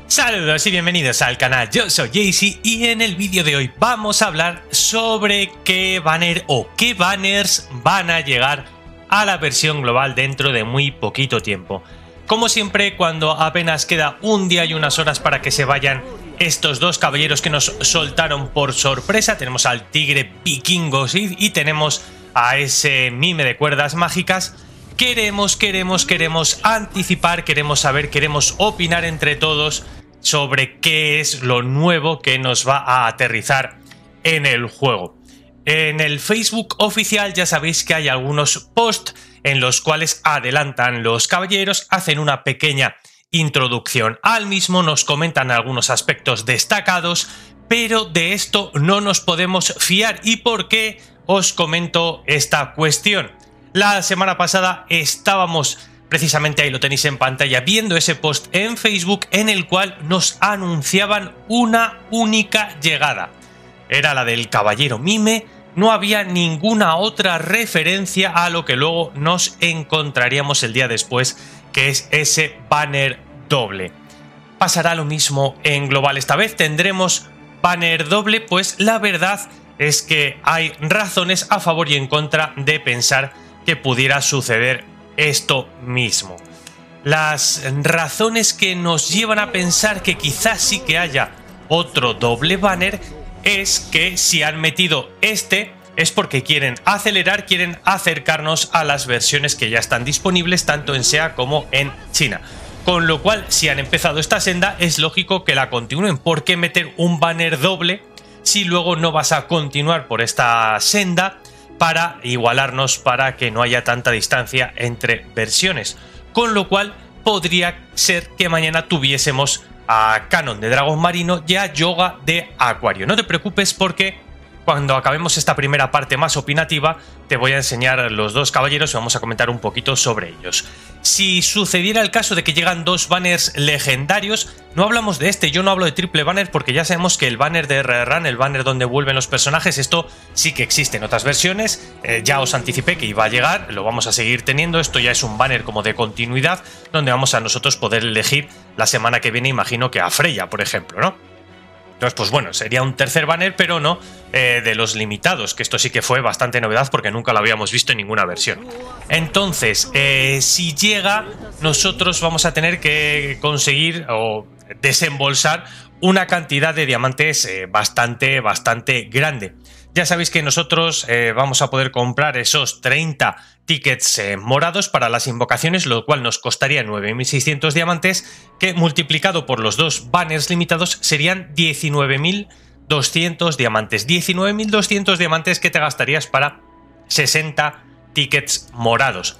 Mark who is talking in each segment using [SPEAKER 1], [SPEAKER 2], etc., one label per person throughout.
[SPEAKER 1] Saludos y bienvenidos al canal, yo soy Jaycee y en el vídeo de hoy vamos a hablar sobre qué banner o qué banners van a llegar a la versión global dentro de muy poquito tiempo. Como siempre, cuando apenas queda un día y unas horas para que se vayan estos dos caballeros que nos soltaron por sorpresa, tenemos al tigre vikingo Sith y tenemos a ese mime de cuerdas mágicas. Queremos anticipar, queremos saber, queremos opinar entre todos sobre qué es lo nuevo que nos va a aterrizar en el juego. En el Facebook oficial ya sabéis que hay algunos posts en los cuales adelantan los caballeros, hacen una pequeña introducción al mismo, nos comentan algunos aspectos destacados, pero de esto no nos podemos fiar. ¿Y por qué os comento esta cuestión? La semana pasada estábamos, precisamente ahí lo tenéis en pantalla, viendo ese post en Facebook en el cual nos anunciaban una única llegada. Era la del caballero mime, no había ninguna otra referencia a lo que luego nos encontraríamos el día después, que es ese banner doble. ¿Pasará lo mismo en global esta vez? ¿Tendremos banner doble? Pues la verdad es que hay razones a favor y en contra de pensar que pudiera suceder esto mismo. Las razones que nos llevan a pensar que quizás sí que haya otro doble banner es que si han metido este es porque quieren acelerar, quieren acercarnos a las versiones que ya están disponibles tanto en SEA como en China. Con lo cual, si han empezado esta senda, es lógico que la continúen. ¿Por qué meter un banner doble si luego no vas a continuar por esta senda para igualarnos, para que no haya tanta distancia entre versiones? Con lo cual podría ser que mañana tuviésemos a Canon de Dragón Marino y a Yoga de Acuario. No te preocupes porque cuando acabemos esta primera parte más opinativa te voy a enseñar los dos caballeros y vamos a comentar un poquito sobre ellos. Si sucediera el caso de que llegan dos banners legendarios, no hablamos de este, yo no hablo de triple banner porque ya sabemos que el banner de ReRun, el banner donde vuelven los personajes, esto sí que existe en otras versiones, ya os anticipé que iba a llegar, lo vamos a seguir teniendo, esto ya es un banner como de continuidad donde vamos a nosotros poder elegir la semana que viene, imagino que a Freya, por ejemplo, ¿no? Entonces, pues bueno, sería un tercer banner, pero no de los limitados, que esto sí que fue bastante novedad porque nunca lo habíamos visto en ninguna versión. Entonces, si llega, nosotros vamos a tener que conseguir o desembolsar una cantidad de diamantes bastante grande. Ya sabéis que nosotros vamos a poder comprar esos 30 tickets morados para las invocaciones, lo cual nos costaría 9.600 diamantes, que multiplicado por los dos banners limitados serían 19.200 diamantes. 19.200 diamantes que te gastarías para 60 tickets morados.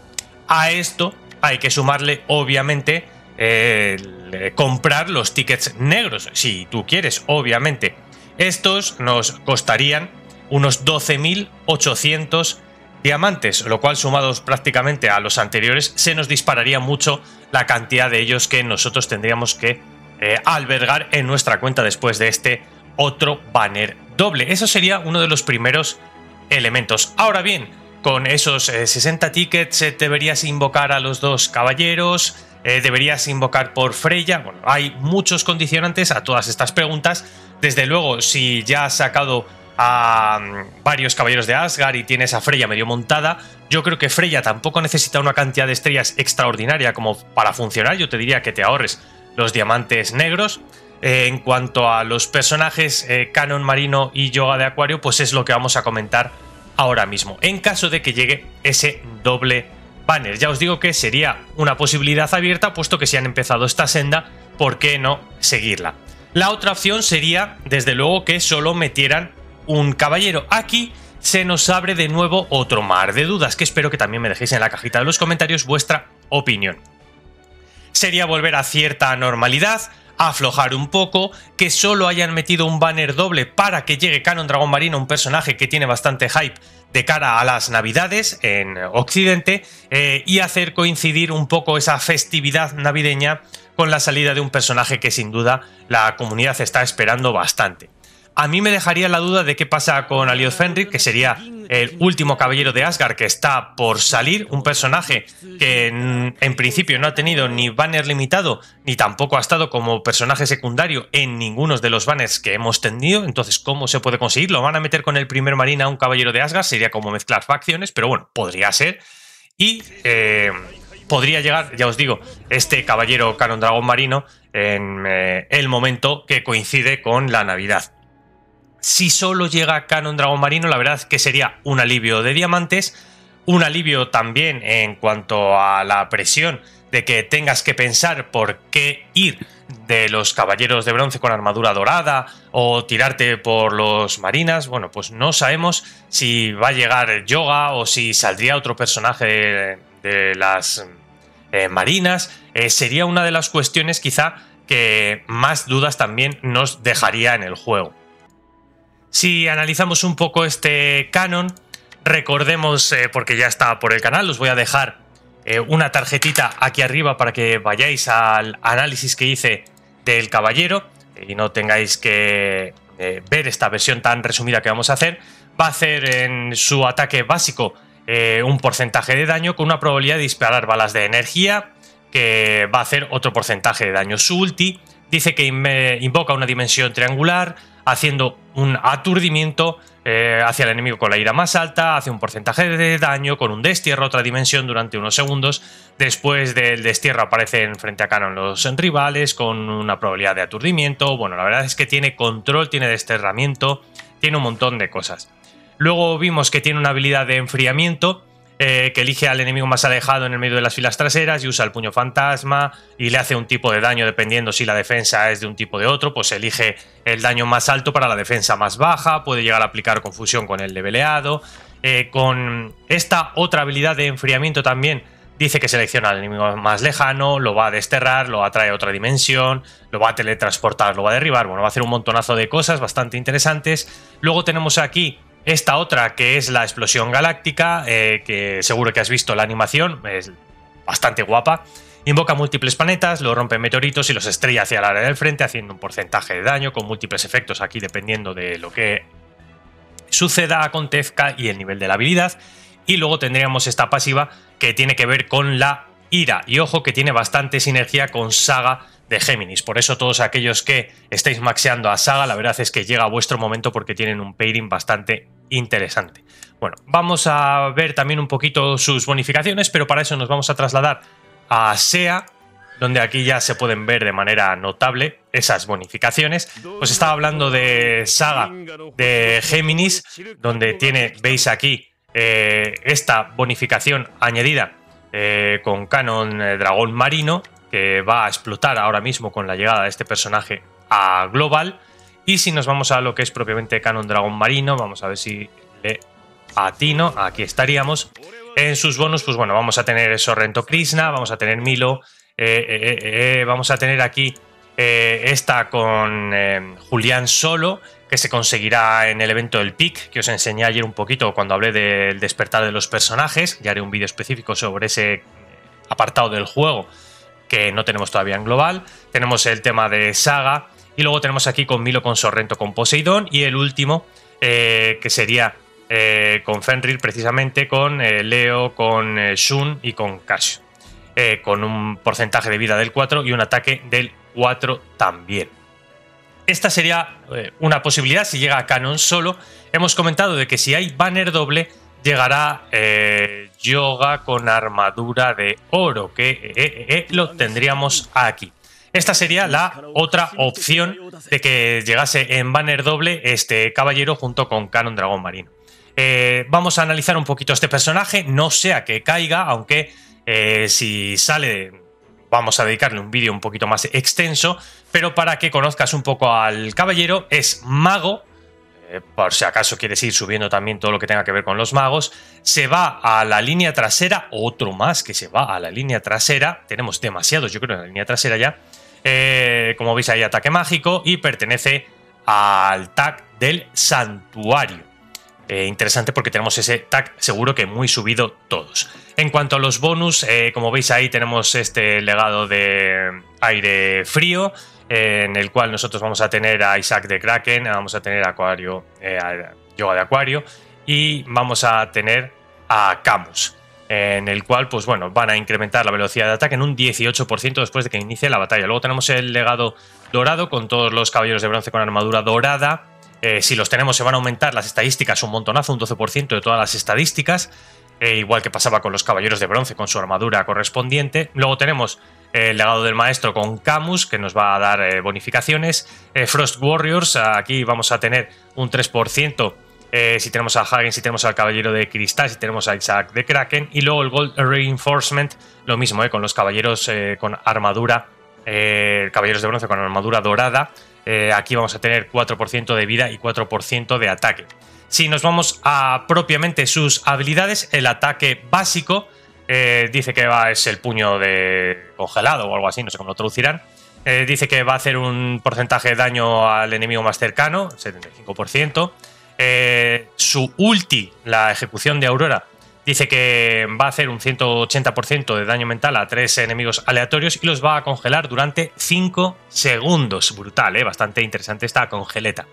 [SPEAKER 1] A esto hay que sumarle, obviamente, comprar los tickets negros, si tú quieres, obviamente. Estos nos costarían unos 12.800 diamantes, lo cual sumados prácticamente a los anteriores se nos dispararía mucho la cantidad de ellos que nosotros tendríamos que albergar en nuestra cuenta después de este otro banner doble. Eso sería uno de los primeros elementos. Ahora bien, con esos 60 tickets deberías invocar a los dos caballeros, deberías invocar por Freya. Bueno, hay muchos condicionantes a todas estas preguntas. Desde luego, si ya has sacado a varios caballeros de Asgard y tienes a Freya medio montada, yo creo que Freya tampoco necesita una cantidad de estrellas extraordinaria como para funcionar. Yo te diría que te ahorres los diamantes negros. En cuanto a los personajes Canon Marino y Yoga de Acuario, pues es lo que vamos a comentar ahora mismo, en caso de que llegue ese doble banner. Ya os digo que sería una posibilidad abierta, puesto que si han empezado esta senda, ¿por qué no seguirla? La otra opción sería, desde luego, que solo metieran un caballero. Aquí se nos abre de nuevo otro mar de dudas, que espero que también me dejéis en la cajita de los comentarios vuestra opinión. Sería volver a cierta normalidad, aflojar un poco, que solo hayan metido un banner doble para que llegue Canon Dragón Marino, un personaje que tiene bastante hype de cara a las navidades en Occidente, y hacer coincidir un poco esa festividad navideña con la salida de un personaje que sin duda la comunidad está esperando bastante. A mí me dejaría la duda de qué pasa con Alioth Fenrir, que sería el último caballero de Asgard que está por salir, un personaje que en principio no ha tenido ni banner limitado, ni tampoco ha estado como personaje secundario en ninguno de los banners que hemos tenido. Entonces, ¿cómo se puede conseguir? ¿Lo van a meter con el primer marina a un caballero de Asgard? Sería como mezclar facciones, pero bueno, podría ser. Y podría llegar, ya os digo, este caballero Canon Dragón Marino en el momento que coincide con la Navidad. Si solo llega Canon Dragón Marino, la verdad que sería un alivio de diamantes, un alivio también en cuanto a la presión de que tengas que pensar por qué ir de los caballeros de bronce con armadura dorada o tirarte por los marinas. Bueno, pues no sabemos si va a llegar Yoga o si saldría otro personaje de las marinas. Sería una de las cuestiones quizá que más dudas también nos dejaría en el juego. Si analizamos un poco este canon, recordemos, porque ya está por el canal, os voy a dejar una tarjetita aquí arriba para que vayáis al análisis que hice del caballero y no tengáis que ver esta versión tan resumida que vamos a hacer. Va a hacer en su ataque básico un porcentaje de daño con una probabilidad de disparar balas de energía, que va a hacer otro porcentaje de daño. Su ulti dice que invoca una dimensión triangular, haciendo un aturdimiento hacia el enemigo con la ira más alta, hace un porcentaje de daño con un destierro a otra dimensión durante unos segundos. Después del destierro aparecen frente a Canon los rivales con una probabilidad de aturdimiento. Bueno, la verdad es que tiene control, tiene desterramiento, tiene un montón de cosas. Luego vimos que tiene una habilidad de enfriamiento, que elige al enemigo más alejado en el medio de las filas traseras y usa el puño fantasma y le hace un tipo de daño dependiendo si la defensa es de un tipo o de otro. Pues elige el daño más alto para la defensa más baja, puede llegar a aplicar confusión con el leveleado. Con esta otra habilidad de enfriamiento también dice que selecciona al enemigo más lejano, lo va a desterrar, lo atrae a otra dimensión, lo va a teletransportar, lo va a derribar. Bueno, va a hacer un montonazo de cosas bastante interesantes. Luego tenemos aquí esta otra, que es la explosión galáctica, que seguro que has visto la animación, es bastante guapa. Invoca múltiples planetas, lo rompe meteoritos y los estrella hacia el área del frente, haciendo un porcentaje de daño con múltiples efectos aquí dependiendo de lo que suceda, acontezca y el nivel de la habilidad. Y luego tendríamos esta pasiva que tiene que ver con la ira. Y ojo que tiene bastante sinergia con Saga de Géminis. Por eso todos aquellos que estáis maxeando a Saga, la verdad es que llega a vuestro momento porque tienen un pairing bastante interesante. Bueno, vamos a ver también un poquito sus bonificaciones, pero para eso nos vamos a trasladar a SEA, donde aquí ya se pueden ver de manera notable esas bonificaciones. Pues estaba hablando de Saga de Géminis, donde tiene, veis aquí, esta bonificación añadida con Canon Dragón Marino, que va a explotar ahora mismo con la llegada de este personaje a Global. Y si nos vamos a lo que es propiamente Canon Dragón Marino, vamos a ver si le atino, aquí estaríamos. En sus bonus, pues bueno, vamos a tener Sorrento Krishna, vamos a tener Milo, vamos a tener aquí esta con Julián Solo, que se conseguirá en el evento del PIC, que os enseñé ayer un poquito cuando hablé del despertar de los personajes. Ya haré un vídeo específico sobre ese apartado del juego que no tenemos todavía en Global. Tenemos el tema de Saga y luego tenemos aquí con Milo, con Sorrento, con Poseidón y el último que sería con Fenrir precisamente, con Leo, con Shun y con Casio, con un porcentaje de vida del 4 y un ataque del 4 también. Esta sería una posibilidad si llega a Canon solo. Hemos comentado de que si hay banner doble llegará Yoga con armadura de oro, que lo tendríamos aquí. Esta sería la otra opción de que llegase en banner doble este caballero junto con Canon Dragón Marino. Vamos a analizar un poquito este personaje, no sea que caiga, aunque si sale vamos a dedicarle un vídeo un poquito más extenso, pero para que conozcas un poco al caballero, es mago. Por si acaso quieres ir subiendo también todo lo que tenga que ver con los magos, se va a la línea trasera, otro más que se va a la línea trasera, tenemos demasiados yo creo en la línea trasera ya, como veis ahí ataque mágico y pertenece al tag del santuario. Interesante porque tenemos ese tag seguro que muy subido todos. En cuanto a los bonus, como veis ahí tenemos este legado de aire frío, en el cual nosotros vamos a tener a Isaac de Kraken, vamos a tener a Acuario, a Yoga de Acuario, y vamos a tener a Camus, en el cual, pues bueno, van a incrementar la velocidad de ataque en un 18% después de que inicie la batalla. Luego tenemos el legado dorado con todos los caballeros de bronce con armadura dorada. Si los tenemos se van a aumentar las estadísticas un montonazo, un 12% de todas las estadísticas, igual que pasaba con los caballeros de bronce con su armadura correspondiente. Luego tenemos el legado del maestro con Camus, que nos va a dar bonificaciones. Frost Warriors, aquí vamos a tener un 3%. Si tenemos a Hagen, si tenemos al Caballero de Cristal, si tenemos a Isaac de Kraken. Y luego el Gold Reinforcement, lo mismo, con los caballeros con armadura, caballeros de bronce con armadura dorada. Aquí vamos a tener 4% de vida y 4% de ataque. Si nos vamos a propiamente sus habilidades, el ataque básico dice que es el puño de congelado o algo así, no sé cómo lo traducirán. Dice que va a hacer un porcentaje de daño al enemigo más cercano, 75%. Su ulti, la ejecución de Aurora, dice que va a hacer un 180% de daño mental a 3 enemigos aleatorios y los va a congelar durante 5 segundos. Brutal, bastante interesante esta congeleta.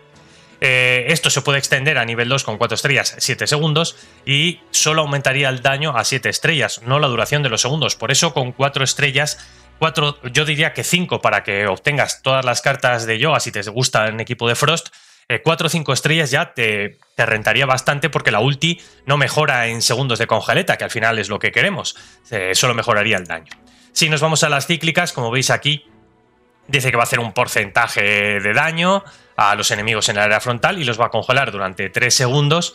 [SPEAKER 1] Esto se puede extender a nivel 2 con 4 estrellas, 7 segundos, y solo aumentaría el daño a 7 estrellas, no la duración de los segundos. Por eso con 4 estrellas, yo diría que 5 para que obtengas todas las cartas de yoga si te gusta el equipo de Frost. 4 o 5 estrellas ya te rentaría bastante, porque la ulti no mejora en segundos de congeleta, que al final es lo que queremos, solo mejoraría el daño. Si nos vamos a las cíclicas, como veis aquí, dice que va a hacer un porcentaje de daño a los enemigos en el área frontal y los va a congelar durante 3 segundos.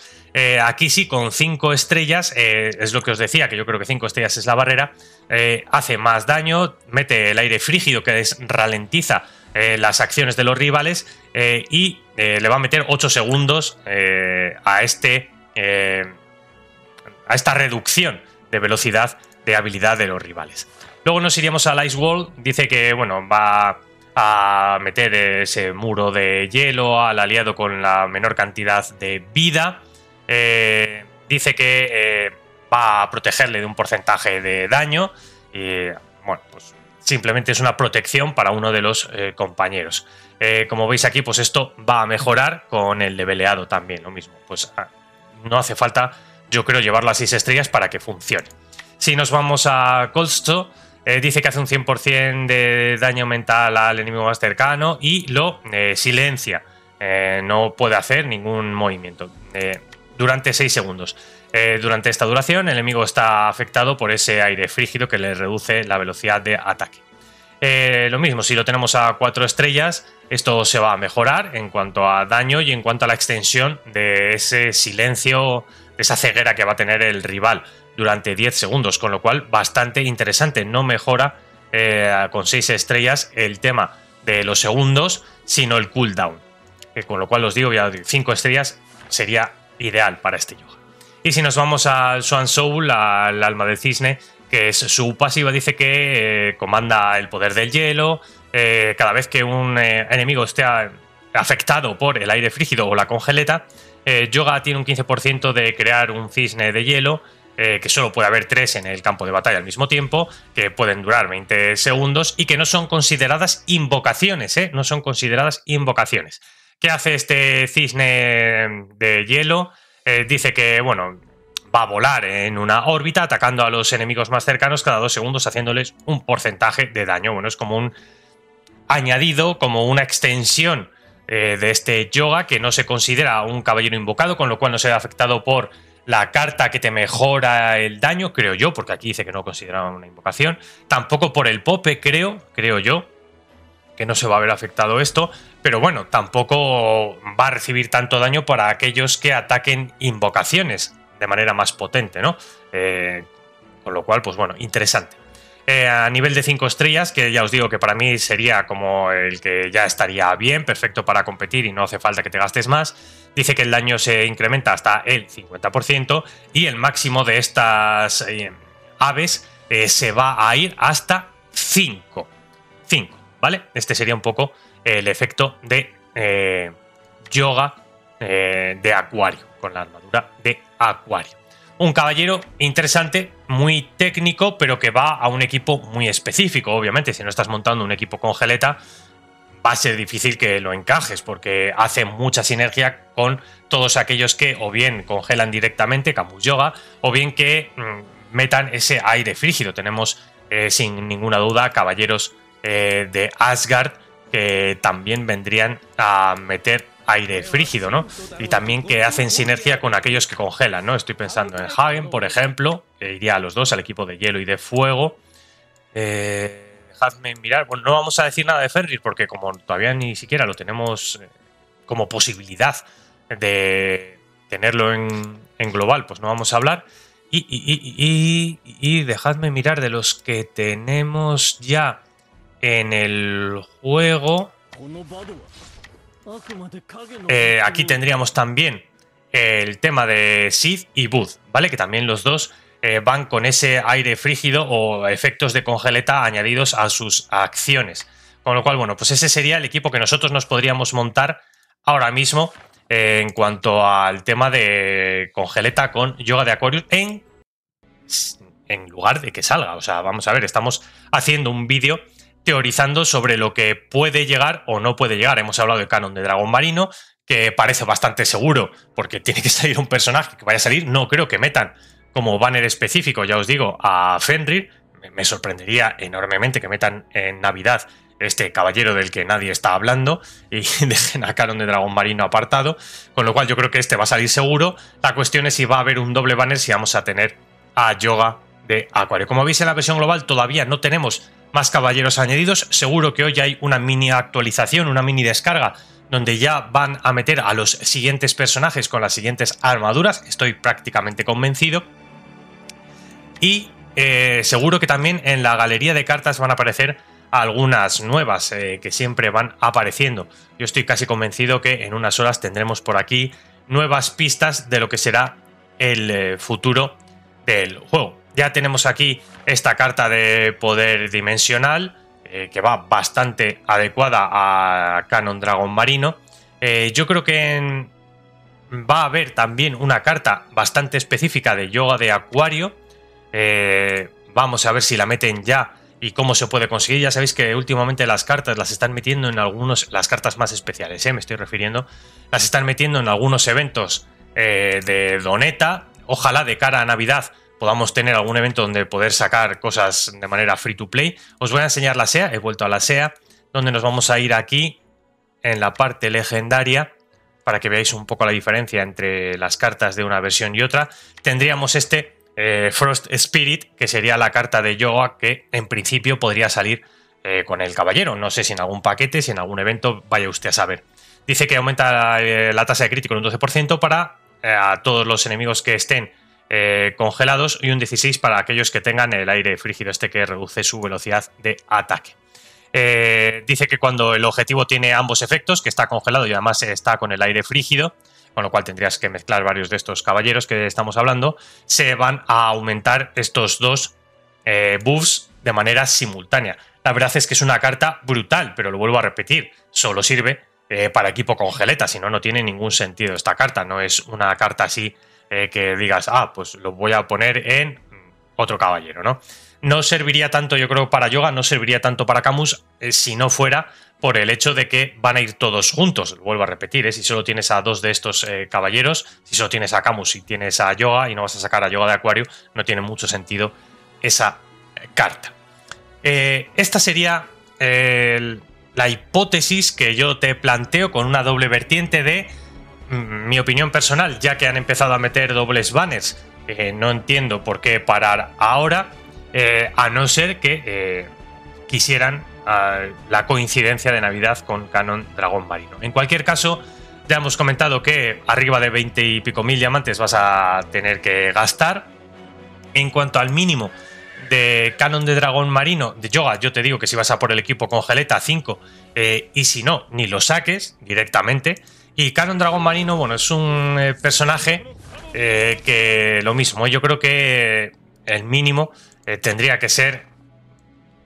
[SPEAKER 1] Aquí sí, con 5 estrellas, es lo que os decía, que yo creo que 5 estrellas es la barrera, hace más daño, mete el aire frígido que ralentiza las acciones de los rivales, y le va a meter 8 segundos a esta reducción de velocidad de habilidad de los rivales. Luego nos iríamos al Ice Wall. Dice que bueno, va a meter ese muro de hielo al aliado con la menor cantidad de vida. Dice que va a protegerle de un porcentaje de daño y bueno, pues simplemente es una protección para uno de los compañeros. Como veis aquí, pues esto va a mejorar con el leveleado también, lo mismo. Pues no hace falta, yo creo, llevarlo a 6 estrellas para que funcione. Si nos vamos a Colsto, dice que hace un 100% de daño mental al enemigo más cercano y lo silencia. No puede hacer ningún movimiento durante 6 segundos. Durante esta duración, el enemigo está afectado por ese aire frígido que le reduce la velocidad de ataque. Lo mismo, si lo tenemos a 4 estrellas, esto se va a mejorar en cuanto a daño y en cuanto a la extensión de ese silencio, de esa ceguera que va a tener el rival durante 10 segundos, con lo cual bastante interesante. No mejora con 6 estrellas el tema de los segundos, sino el cooldown. Con lo cual os digo, ya 5 estrellas sería ideal para este yoga. Y si nos vamos al Swan Soul, al alma del cisne, que es su pasiva, dice que comanda el poder del hielo. Cada vez que un enemigo esté afectado por el aire frígido o la congeleta, Yoga tiene un 15% de crear un cisne de hielo, que solo puede haber 3 en el campo de batalla al mismo tiempo, que pueden durar 20 segundos y que no son consideradas invocaciones, no son consideradas invocaciones. ¿Qué hace este cisne de hielo? Dice que, bueno, va a volar en una órbita atacando a los enemigos más cercanos cada 2 segundos, haciéndoles un porcentaje de daño. Bueno, es como un añadido, como una extensión de este yoga, que no se considera un caballero invocado, con lo cual no se ve afectado por la carta que te mejora el daño, creo yo, porque aquí dice que no consideraba una invocación. Tampoco por el pope, creo yo, que no se va a ver afectado esto, pero bueno, tampoco va a recibir tanto daño para aquellos que ataquen invocaciones de manera más potente, ¿no? Con lo cual, pues bueno, interesante. A nivel de 5 estrellas, que ya os digo que para mí sería como el que ya estaría bien, perfecto para competir y no hace falta que te gastes más. Dice que el daño se incrementa hasta el 50% y el máximo de estas aves se va a ir hasta 5. 5, ¿vale? Este sería un poco el efecto de yoga de Acuario, con la armadura de Acuario. Un caballero interesante, muy técnico, pero que va a un equipo muy específico. Obviamente, si no estás montando un equipo congeleta, va a ser difícil que lo encajes porque hace mucha sinergia con todos aquellos que o bien congelan directamente, Camus Yoga, o bien que metan ese aire frígido. Tenemos sin ninguna duda caballeros de Asgard que también vendrían a meter aire frígido, ¿no? Y también que hacen sinergia con aquellos que congelan, ¿no? Estoy pensando en Hagen, por ejemplo, que iría a los dos, al equipo de hielo y de fuego. Dejadme mirar. Bueno, no vamos a decir nada de Fenrir porque como todavía ni siquiera lo tenemos como posibilidad de tenerlo en global, pues no vamos a hablar. Y dejadme mirar de los que tenemos ya en el juego. Aquí tendríamos también el tema de Sith y Booth, ¿vale? Que también los dos van con ese aire frígido o efectos de congeleta añadidos a sus acciones. Con lo cual, bueno, pues ese sería el equipo que nosotros nos podríamos montar ahora mismo en cuanto al tema de congeleta con Yoga de Aquarius en lugar de que salga. O sea, vamos a ver, estamos haciendo un vídeo teorizando sobre lo que puede llegar o no puede llegar. Hemos hablado de canon de dragón marino, que parece bastante seguro porque tiene que salir un personaje que vaya a salir. No creo que metan como banner específico, ya os digo, a Fenrir. Me sorprendería enormemente que metan en Navidad este caballero del que nadie está hablando y dejen a canon de dragón marino apartado, con lo cual yo creo que este va a salir seguro. La cuestión es si va a haber un doble banner, si vamos a tener a Yoga de Acuario. Como veis en la versión global todavía no tenemos más caballeros añadidos. Seguro que hoy hay una mini actualización, una mini descarga donde ya van a meter a los siguientes personajes con las siguientes armaduras. Estoy prácticamente convencido. Y seguro que también en la galería de cartas van a aparecer algunas nuevas que siempre van apareciendo. Yo estoy casi convencido que en unas horas tendremos por aquí nuevas pistas de lo que será el futuro del juego. Ya tenemos aquí esta carta de poder dimensional que va bastante adecuada a Canon Dragón Marino. Yo creo que va a haber también una carta bastante específica de Yoga de Acuario. Vamos a ver si la meten ya y cómo se puede conseguir. Ya sabéis que últimamente las cartas las están metiendo en algunos, las cartas más especiales, me estoy refiriendo, las están metiendo en algunos eventos de Doneta. Ojalá de cara a Navidad podamos tener algún evento donde poder sacar cosas de manera free to play. Os voy a enseñar la SEA, he vuelto a la SEA, donde nos vamos a ir aquí en la parte legendaria para que veáis un poco la diferencia entre las cartas de una versión y otra. Tendríamos este Frost Spirit, que sería la carta de Yoga que en principio podría salir con el caballero. No sé si en algún paquete, si en algún evento, vaya usted a saber. Dice que aumenta la tasa de crítico en un 12% para a todos los enemigos que estén congelados y un 16% para aquellos que tengan el aire frígido, este que reduce su velocidad de ataque. Dice que cuando el objetivo tiene ambos efectos, que está congelado y además está con el aire frígido, con lo cual tendrías que mezclar varios de estos caballeros que estamos hablando, se van a aumentar estos dos buffs de manera simultánea. La verdad es que es una carta brutal, pero lo vuelvo a repetir, solo sirve para equipo congeleta, si no, no tiene ningún sentido esta carta. No es una carta así que digas, ah, pues lo voy a poner en otro caballero, ¿no? No serviría tanto, yo creo, para Yoga, no serviría tanto para Camus si no fuera por el hecho de que van a ir todos juntos. Lo vuelvo a repetir, si solo tienes a dos de estos caballeros, si solo tienes a Camus y tienes a Yoga y no vas a sacar a Yoga de Acuario, no tiene mucho sentido esa carta. Esta sería la hipótesis que yo te planteo con una doble vertiente de mi opinión personal, ya que han empezado a meter dobles banners. No entiendo por qué parar ahora, a no ser que quisieran la coincidencia de Navidad con Canon Dragón Marino. En cualquier caso, ya hemos comentado que arriba de 20 y pico mil diamantes vas a tener que gastar. En cuanto al mínimo de Canon de Dragón Marino, de Yoga, yo te digo que si vas a por el equipo congeleta 5, y si no, ni lo saques directamente. Y Canon Dragón Marino, bueno, es un personaje que lo mismo, yo creo que el mínimo tendría que ser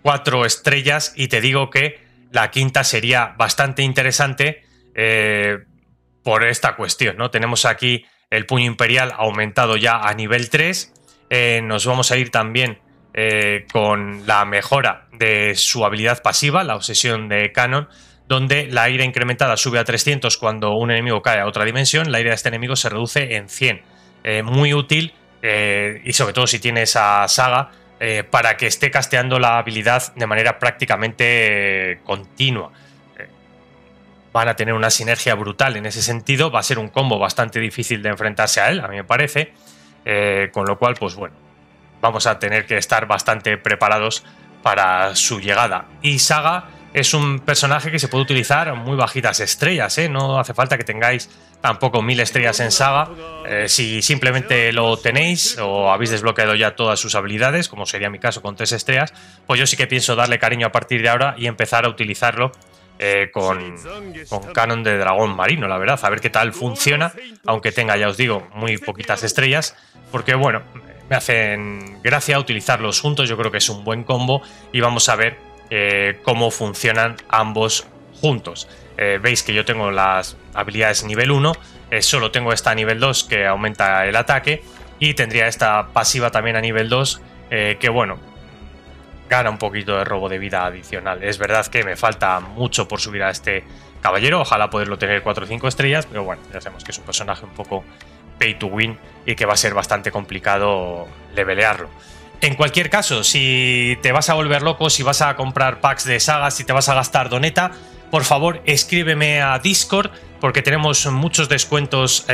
[SPEAKER 1] 4 estrellas y te digo que la quinta sería bastante interesante por esta cuestión, ¿no? Tenemos aquí el puño imperial aumentado ya a nivel 3, nos vamos a ir también con la mejora de su habilidad pasiva, la obsesión de Canon, donde la ira incrementada sube a 300 cuando un enemigo cae a otra dimensión, la ira de este enemigo se reduce en 100. Muy útil, y sobre todo si tienes a Saga, para que esté casteando la habilidad de manera prácticamente continua. Van a tener una sinergia brutal en ese sentido, va a ser un combo bastante difícil de enfrentarse a él, a mí me parece, con lo cual, pues bueno, vamos a tener que estar bastante preparados para su llegada. Y Saga es un personaje que se puede utilizar a muy bajitas estrellas, no hace falta que tengáis tampoco 1000 estrellas en Saga. Si simplemente lo tenéis o habéis desbloqueado ya todas sus habilidades, como sería mi caso con 3 estrellas, pues yo sí que pienso darle cariño a partir de ahora y empezar a utilizarlo con Canon de Dragón Marino, la verdad, a ver qué tal funciona, aunque tenga, ya os digo, muy poquitas estrellas, porque bueno, me hacen gracia utilizarlos juntos, yo creo que es un buen combo y vamos a ver cómo funcionan ambos juntos. Veis que yo tengo las habilidades nivel 1, solo tengo esta a nivel 2 que aumenta el ataque y tendría esta pasiva también a nivel 2 que bueno, gana un poquito de robo de vida adicional. Es verdad que me falta mucho por subir a este caballero, ojalá poderlo tener 4 o 5 estrellas, pero bueno, ya sabemos que es un personaje un poco pay to win y que va a ser bastante complicado levelearlo. En cualquier caso, si te vas a volver loco, si vas a comprar packs de sagas, si te vas a gastar doneta, por favor escríbeme a Discord porque tenemos muchos descuentos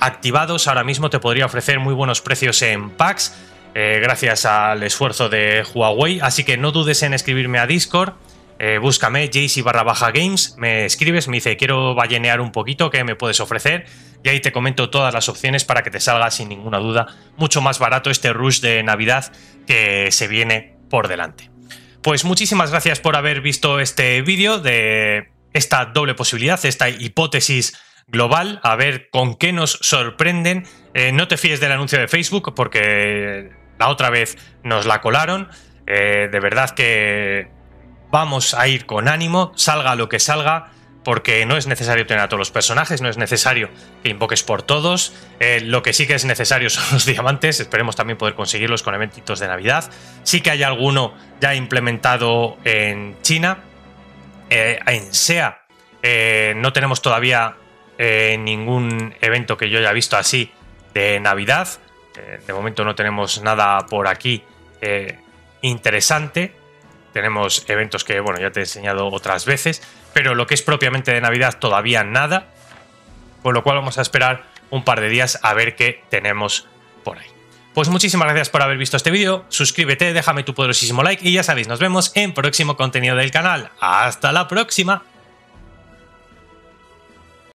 [SPEAKER 1] activados. Ahora mismo te podría ofrecer muy buenos precios en packs gracias al esfuerzo de Huawei, así que no dudes en escribirme a Discord. Búscame jaycee_games, me escribes, me dice quiero ballenear un poquito, ¿qué me puedes ofrecer? Y ahí te comento todas las opciones para que te salga sin ninguna duda mucho más barato este rush de Navidad que se viene por delante. Pues muchísimas gracias por haber visto este vídeo de esta doble posibilidad, esta hipótesis global, a ver con qué nos sorprenden. No te fíes del anuncio de Facebook porque la otra vez nos la colaron. De verdad que vamos a ir con ánimo, salga lo que salga, porque no es necesario tener a todos los personajes, no es necesario que invoques por todos. Lo que sí que es necesario son los diamantes, esperemos también poder conseguirlos con eventitos de Navidad. Sí que hay alguno ya implementado en China. En SEA no tenemos todavía ningún evento que yo haya visto así de Navidad. De momento no tenemos nada por aquí interesante. Tenemos eventos que, bueno, ya te he enseñado otras veces, pero lo que es propiamente de Navidad todavía nada, con lo cual vamos a esperar un par de días a ver qué tenemos por ahí. Pues muchísimas gracias por haber visto este vídeo, suscríbete, déjame tu poderosísimo like y ya sabéis, nos vemos en próximo contenido del canal. ¡Hasta la próxima!